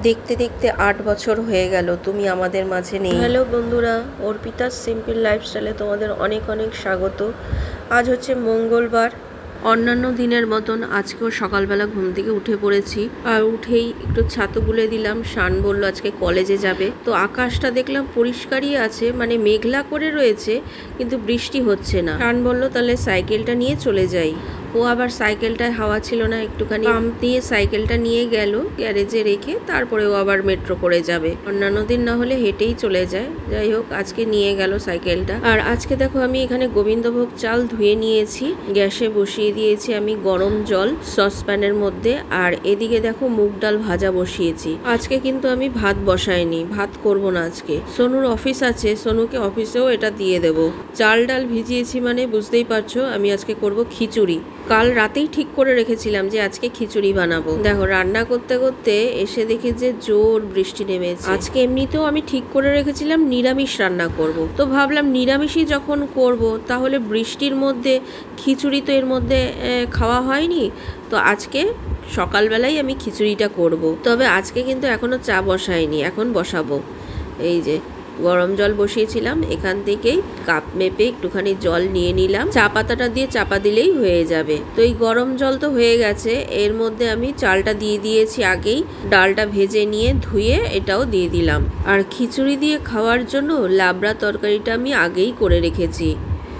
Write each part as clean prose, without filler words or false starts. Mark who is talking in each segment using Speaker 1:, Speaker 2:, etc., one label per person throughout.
Speaker 1: দেখতে দেখতে ৮ বছর হয়ে গেল তুমি আমাদের মাঝে নেই। হ্যালো বন্ধুরা, অর্পিতার সিম্পল লাইফস্টাইলে তোমাদের অনেক অনেক স্বাগত। আজ হচ্ছে মঙ্গলবার। অন্যান্য দিনের মতন আজকেও সকালবেলা ঘুম থেকে উঠে পড়েছি, আর উঠেই একটু ছাতু বুলে দিলাম। শান বলল আজকে কলেজে যাবে, তো আকাশটা দেখলাম পরিষ্কারই আছে, মানে মেঘলা করে রয়েছে কিন্তু বৃষ্টি হচ্ছে না। শান বলল তাহলে সাইকেলটা নিয়ে চলে যাই। ও আবার সাইকেলটায় হাওয়া ছিল না, একটুখানি পাম্প দিয়ে সাইকেলটা নিয়ে গেল গ্যারেজে রেখে, তারপরে ও আবার মেট্রো করে যাবে। অন্যান্য দিন না হলে হেঁটেই চলে যায়। যাই হোক, আজকে নিয়ে গেল সাইকেলটা। আর আজকে দেখো আমি এখানে গোবিন্দভোগ চাল ধুয়ে নিয়েছি, গ্যাসে বসিয়ে দিয়েছি আমি গরম জল সসপ্যানের মধ্যে। আর এদিকে দেখো মুগ ডাল ভাজা বসিয়েছি। আজকে কিন্তু আমি ভাত বসাইনি, ভাত করব না আজকে। সোনুর অফিস আছে, সোনুকে অফিসেও এটা দিয়ে দেব। চাল ডাল ভিজিয়েছি মানে বুঝতেই পারছো আমি আজকে করব খিচুড়ি। কাল রাতেই ঠিক করে রেখেছিলাম যে আজকে খিচুড়ি বানাবো। দেখো রান্না করতে করতে এসে দেখি যে জোর বৃষ্টি নেমেছে। আজকে এমনিতেও আমি ঠিক করে রেখেছিলাম নিরামিষ রান্না করব, তো ভাবলাম নিরামিষই যখন করব তাহলে বৃষ্টির মধ্যে খিচুড়ি তো এর মধ্যে খাওয়া হয়নি, তো আজকে সকালবেলাই আমি খিচুড়িটা করব। তবে আজকে কিন্তু এখনো চা বসাইনি, এখন বসাবো। এই যে গরম জল বসিয়েছিলাম, এখান থেকেই কাপ মেপে একটুখানি জল নিয়ে নিলাম, চা পাতাটা দিয়ে চাপা দিলেই হয়ে যাবে। তো এই গরম জল তো হয়ে গেছে, এর মধ্যে আমি চালটা দিয়ে দিয়েছি আগেই, ডালটা ভেজে নিয়ে ধুয়ে এটাও দিয়ে দিলাম। আর খিচুড়ি দিয়ে খাওয়ার জন্য লাবড়া তরকারিটা আমি আগেই করে রেখেছি।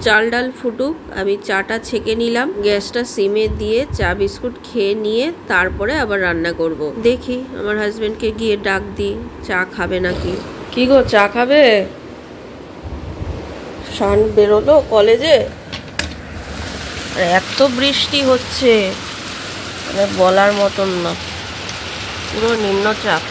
Speaker 1: চাল ডাল ফুটুক, আমি চাটা ছেঁকে নিলাম, গ্যাসটা সিমে দিয়ে চা বিস্কুট খেয়ে নিয়ে তারপরে আবার রান্না করব। দেখি আমার হাজবেন্ডকে গিয়ে ডাক দিই, চা খাবে নাকি। কি গো, চা খাবে? শান বেরোলো কলেজে, এত বৃষ্টি হচ্ছে মানে বলার মতন না, পুরো নিম্নচাপ।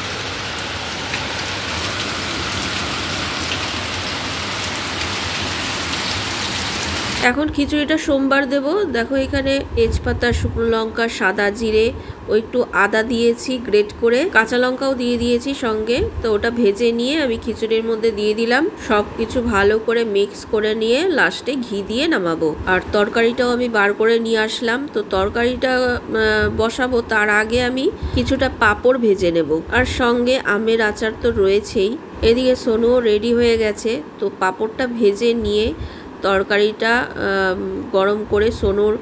Speaker 1: এখন খিচুড়িটা সোমবার দেব। দেখো এখানে তেজপাতা, শুকনো লঙ্কা, সাদা জিরে, ও একটু আদা দিয়েছি গ্রেট করে, কাঁচা লঙ্কাও দিয়ে দিয়েছি সঙ্গে। তো ওটা ভেজে নিয়ে আমি খিচুড়ির মধ্যে দিয়ে দিলাম, সব কিছু ভালো করে মিক্স করে নিয়ে লাস্টে ঘি দিয়ে নামাবো। আর তরকারিটাও আমি বার করে নিয়ে আসলাম। তো তরকারিটা বসাবো তার আগে আমি কিছুটা পাঁপড় ভেজে নেব, আর সঙ্গে আমের আচার তো রয়েছেই। এদিকে সোনুও রেডি হয়ে গেছে, তো পাঁপড়টা ভেজে নিয়ে তরকারিটা গরম করে সোনুর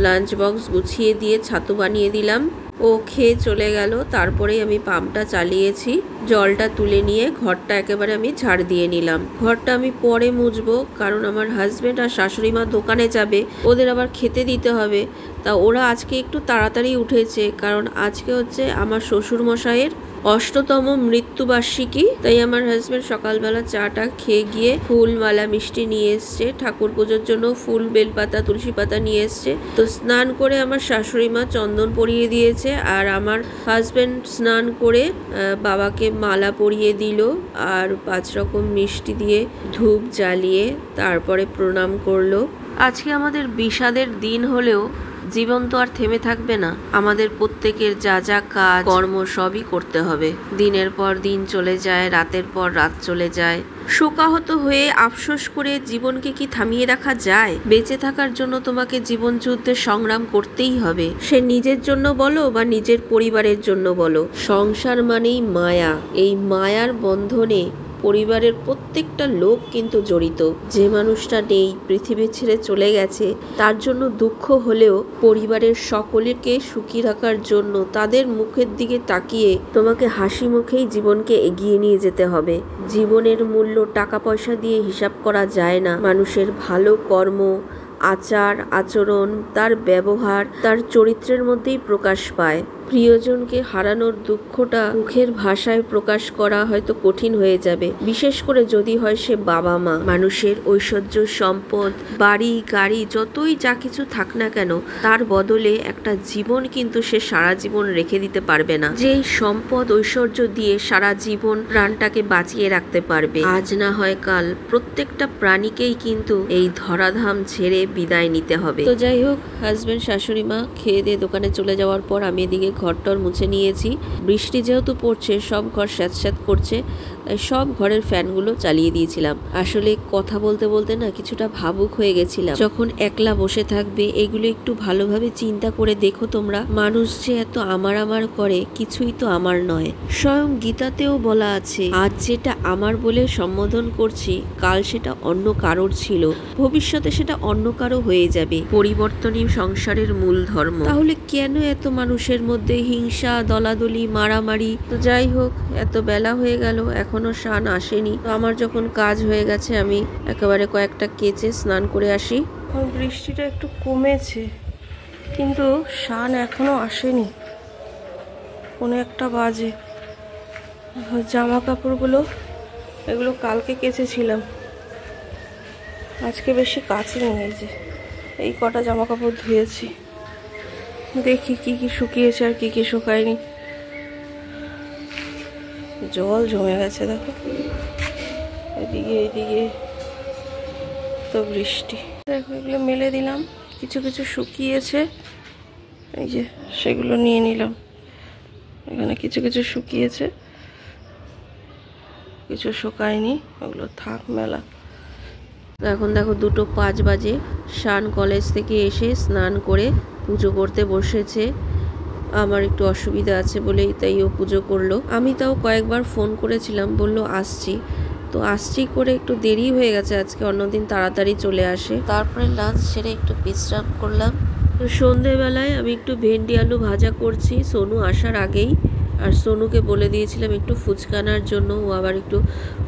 Speaker 1: লাঞ্চ বক্স গুছিয়ে দিয়ে ছাতু বানিয়ে দিলাম। ও খেয়ে চলে গেল, তারপরেই আমি পাম্পটা চালিয়েছি। জলটা তুলে নিয়ে ঘরটা একেবারে আমি ঝাড় দিয়ে নিলাম। ঘরটা আমি পরে মুছবো, কারণ আমার হাজবেন্ড আর শাশুড়ি মা দোকানে যাবে, ওদের আবার খেতে দিতে হবে। তা ওরা আজকে একটু তাড়াতাড়ি উঠেছে, কারণ আজকে হচ্ছে আমার শ্বশুর মশাইয়ের ৮তম মৃত্যুবার্ষিকী। তাই আমার হাজবেন্ড সকালবেলা চাটা খেয়ে গিয়ে ফুল, মালা, মিষ্টি নিয়ে এসছে। ঠাকুর পুজোর জন্য ফুল, বেলপাতা, তুলসী পাতা নিয়ে এসছে। তো স্নান করে আমার শাশুড়ি মা চন্দন পরিয়ে দিয়েছে, আর আমার হাজবেন্ড স্নান করে বাবাকে মালা পরিয়ে দিল, আর ৫ রকম মিষ্টি দিয়ে ধূপ জ্বালিয়ে তারপরে প্রণাম করলো। আজকে আমাদের বিষাদের দিন হলেও জীবন তো আর থেমে থাকবে না। আমাদের প্রত্যেকের যা যা কাজ কর্ম সবই করতে হবে। দিনের পর দিন চলে যায়, রাতের পর রাত চলে যায়। শোকাহত হয়ে আফসোস করে জীবনকে কি থামিয়ে রাখা যায়? বেঁচে থাকার জন্য তোমাকে জীবন যুদ্ধে সংগ্রাম করতেই হবে, সে নিজের জন্য বলো বা নিজের পরিবারের জন্য বলো। সংসার মানেই মায়া, এই মায়ার বন্ধনে পরিবারের প্রত্যেকটা লোক কিন্তু জড়িত। যে মানুষটা নেই, পৃথিবী ছেড়ে চলে গেছে, তার জন্য দুঃখ হলেও পরিবারের সকলকে সুখী রাখার জন্য তাদের মুখের দিকে তাকিয়ে তোমাকে হাসি মুখেই জীবনকে এগিয়ে নিয়ে যেতে হবে। জীবনের মূল্য টাকা পয়সা দিয়ে হিসাব করা যায় না। মানুষের ভালো কর্ম, আচার আচরণ, তার ব্যবহার, তার চরিত্রের মধ্যেই প্রকাশ পায়। প্রিয়জনকে হারানোর দুঃখটা মুখের ভাষায় প্রকাশ করা হয়তো কঠিন হয়ে যাবে, বিশেষ করে যদি হয় সে বাবা মা। মানুষের ঐশ্বর্য, সম্পদ, বাড়ি গাড়ি যতই যা কিছু থাক না কেন, তার বদলে একটা জীবন কিন্তু সে সারা জীবন রেখে দিতে পারবে না। যেই সম্পদ ঐশ্বর্য দিয়ে সারা জীবন প্রাণটাকে বাঁচিয়ে রাখতে পারবে, আজ না হয় কাল প্রত্যেকটা প্রাণীকেই কিন্তু এই ধরাধাম ছেড়ে বিদায় নিতে হবে। তো যাই হোক, হাজবেন্ড শাশুড়ি মা খেয়ে দিয়ে দোকানে চলে যাওয়ার পর আমি এদিকে ঘরটর মুছে নিয়েছি। বৃষ্টি যেহেতু পড়ছে, সব ঘর স্যাঁতস্যাঁত করছে, তাই সব ঘরের ফ্যানগুলো চালিয়ে দিয়েছিলাম। আসলে কথা বলতে বলতে না কিছুটা ভাবুক হয়ে গেছিলাম। যখন একলা বসে থাকবে এগুলো একটু ভালোভাবে চিন্তা করে দেখো তোমরা, মানুষ যে এত আমার আমার করে কিছুই তো আমার নয়। স্বয়ং গীতাতেও বলা আছে, আজ যেটা আমার বলে সম্বোধন করছি কাল সেটা অন্য কারোর ছিল, ভবিষ্যতে সেটা অন্য কারো হয়ে যাবে। পরিবর্তনই সংসারের মূল ধর্ম। তাহলে কেন এত মানুষের মধ্যে হিংসা, দলাদলি, মারামারি? তো যাই হোক, এত বেলা হয়ে গেল এখনো শান আসেনি। তো আমার যখন কাজ হয়ে গেছে আমি একেবারে কয়েকটা কেচে স্নান করে আসি।
Speaker 2: বৃষ্টিটা একটু কমেছে কিন্তু শান এখনো আসেনি, কোনো একটা বাজে। জামা কাপড়গুলো এগুলো কালকে কেচেছিলাম, আজকে বেশি কাচিনি। এই যে এই কটা জামা কাপড় ধুয়েছি, দেখি কি কি শুকিয়েছে আর কি কি শুকায়নি। জল জমে গেছে দেখো, এদিকে এদিকে তো বৃষ্টি। দেখো এগুলো মেলে দিলাম, কিছু কিছু শুকিয়েছে, এই যে সেগুলো নিয়ে নিলাম। এখানে কিছু কিছু শুকিয়েছে, কিছু শুকায়নি, ওগুলো থাক মেলা।
Speaker 1: এখন দেখো 2:05 বাজে। শান কলেজ থেকে এসে স্নান করে পুজো করতে বসেছে। আমার একটু অসুবিধা আছে বলেই তাই ও পুজো করলো। আমি তাও কয়েকবার ফোন করেছিলাম, বললো আসছি। তো আসছি করে একটু দেরি হয়ে গেছে আজকে, অন্যদিন তাড়াতাড়ি চলে আসে। তারপরে লাঞ্চ সেরে একটু বিশ্রাম করলাম। তো সন্ধেবেলায় আমি একটু ভেন্ডি আলু ভাজা করছি সোনু আসার আগেই। আর সোনুকে বলে দিয়েছিলাম একটু ফুচকা আনার জন্য, ও আবার একটু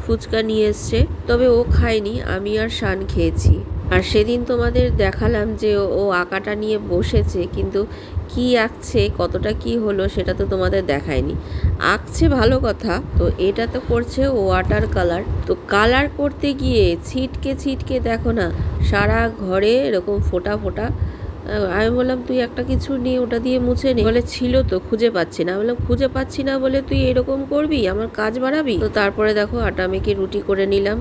Speaker 1: ফুচকা নিয়ে এসছে। তবে ও খায়নি, আমি আর শান খেয়েছি। আর সেদিন তোমাদের দেখালাম যে ও আঁকাটা নিয়ে বসেছে, কিন্তু কি আঁকছে, কতটা কি হলো সেটা তো তোমাদের দেখায়নি। আঁকছে ভালো কথা, তো এটা তো করছে ওয়াটার কালার। তো কালার করতে গিয়ে ছিটকে ছিটকে দেখো না সারা ঘরে এরকম ফোঁটা ফোঁটা। আমি বললাম তুই একটা কিছু নিয়ে ওটা দিয়ে মুছে নে, বলে ছিল তো খুঁজে পাচ্ছি না। বললাম খুঁজে পাচ্ছি না বলে তুই এরকম করবি, আমার কাজ বাড়াবি? তো তারপরে দেখো আটা মেখে রুটি করে নিলাম।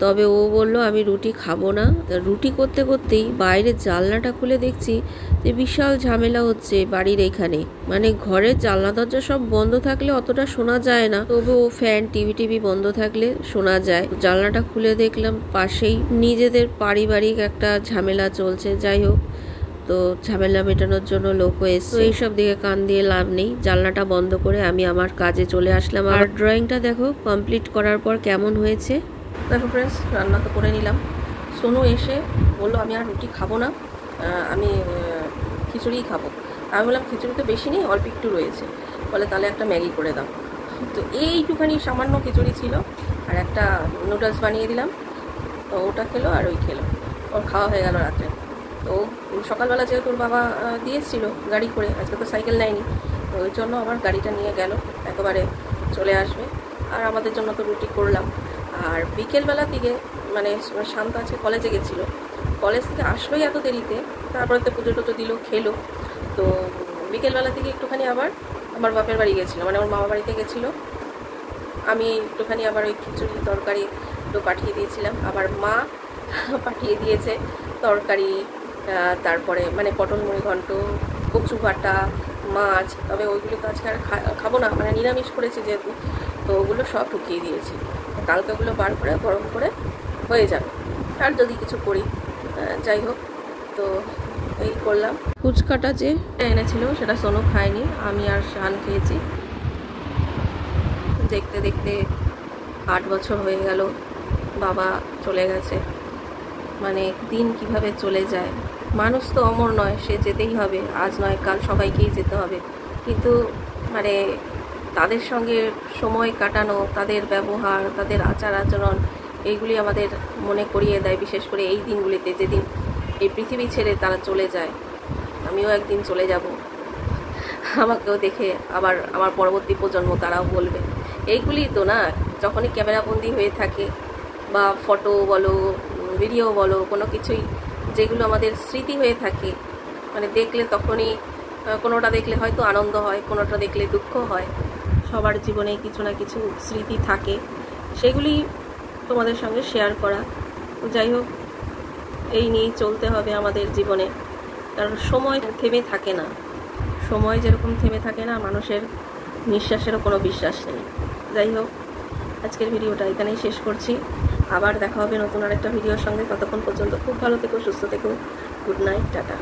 Speaker 1: তবে ও বললো আমি রুটি খাবো না। রুটি করতে করতেই বাইরে জানলাটা খুলে দেখছি যে বিশাল ঝামেলা হচ্ছে বাড়ির এখানে। মানে ঘরের জানলা দরজা সব বন্ধ থাকলে অতটা শোনা যায় না, তবে ও ফ্যান টিভি বন্ধ থাকলে শোনা যায়। জানলাটা খুলে দেখলাম পাশেই নিজেদের পারিবারিক একটা ঝামেলা চলছে। যাই হোক, তো ঝামেলা মেটানোর জন্য লোক এসে, তো এইসব দিকে কান দিয়ে লাভ নেই। জানলাটা বন্ধ করে আমি আমার কাজে চলে আসলাম। আর ড্রয়িংটা দেখো কমপ্লিট করার পর কেমন হয়েছে।
Speaker 2: দেখো ফ্রেন্ডস, রান্না তো করে নিলাম। সোনু এসে বললো আমি আর রুটি খাবো না, আমি খিচুড়িই খাবো। আমি বললাম খিচুড়ি তো বেশি নেই, অল্প একটু রয়েছে। বলে তাহলে একটা ম্যাগি করে দাও। তো এইটুখানি সামান্য খিচুড়ি ছিল, আর একটা নুডলস বানিয়ে দিলাম। তো ওটা খেলো আর ওই খেলো, ওর খাওয়া হয়ে গেল রাত্রে। তো সকালবেলা যেহেতু ওর বাবা দিয়ে এসেছিল গাড়ি করে, আজকে তো সাইকেল নেয়নি, তো ওই জন্য আমার গাড়িটা নিয়ে গেল, একেবারে চলে আসবে। আর আমাদের জন্য তো রুটি করলাম। আর বিকেলবেলার দিকে মানে শান্ত আজকে কলেজে গেছিলো, কলেজ থেকে আসলোই এত দেরিতে, তারপরে তো পুজো টুজো দিল, খেলো। তো বিকেলবেলা থেকে একটুখানি আবার আমার বাপের বাড়ি গেছিলো, মানে আমার মামা বাড়িতে গেছিলো। আমি একটুখানি আবার ওই খিচুড়ি তরকারি একটু পাঠিয়ে দিয়েছিলাম, আবার মা পাঠিয়ে দিয়েছে তরকারি, তারপরে মানে পটল মুড়ি ঘন্ট, কচু বাটা, মাছ। তবে ওইগুলো তো আজকে আর খাবো না, মানে নিরামিষ করেছি যেহেতু, তো ওগুলো সব ঢুকিয়ে দিয়েছি। কালকে ওগুলো বার করে গরম করে হয়ে যাবে, আর যদি কিছু করি। যাই হোক, তো এই করলাম। ফুচকাটা যে এনেছিল সেটা সোনু খায়নি, আমি আর শান খেয়েছি। দেখতে দেখতে 8 বছর হয়ে গেল, বাবা চলে গেছে। মানে দিন কিভাবে চলে যায়। মানুষ তো অমর নয়, সে যেতেই হবে, আজ নয় কাল সবাইকেই যেতে হবে। কিন্তু মানে তাদের সঙ্গে সময় কাটানো, তাদের ব্যবহার, তাদের আচার আচরণ, এইগুলি আমাদের মনে করিয়ে দেয়, বিশেষ করে এই দিনগুলিতে যেদিন এই পৃথিবী ছেড়ে তারা চলে যায়। আমিও একদিন চলে যাব, আমাকেও দেখে আবার আমার পরবর্তী প্রজন্ম তারাও বলবে। এইগুলি তো না, যখনই ক্যামেরাবন্দি হয়ে থাকে বা ফটো বলো, ভিডিও বলো, কোনো কিছুই যেগুলো আমাদের স্মৃতি হয়ে থাকে, মানে দেখলে তখনই কোনোটা দেখলে হয়তো আনন্দ হয়, কোনোটা দেখলে দুঃখ হয়। সবার জীবনে কিছু না কিছু স্মৃতি থাকে, সেগুলি তোমাদের সঙ্গে শেয়ার করা। যাই হোক, এই নিয়েই চলতে হবে আমাদের জীবনে, কারণ সময় থেমে থাকে না। সময় যেরকম থেমে থাকে না, মানুষের নিঃশ্বাসেরও কোনো বিশ্বাস নেই। যাই হোক, আজকের ভিডিওটা এখানেই শেষ করছি। আবার দেখা হবে নতুন আরেকটা ভিডিওর সঙ্গে। ততক্ষণ পর্যন্ত খুব ভালো থেকো, সুস্থ থেকো। Good night, tata.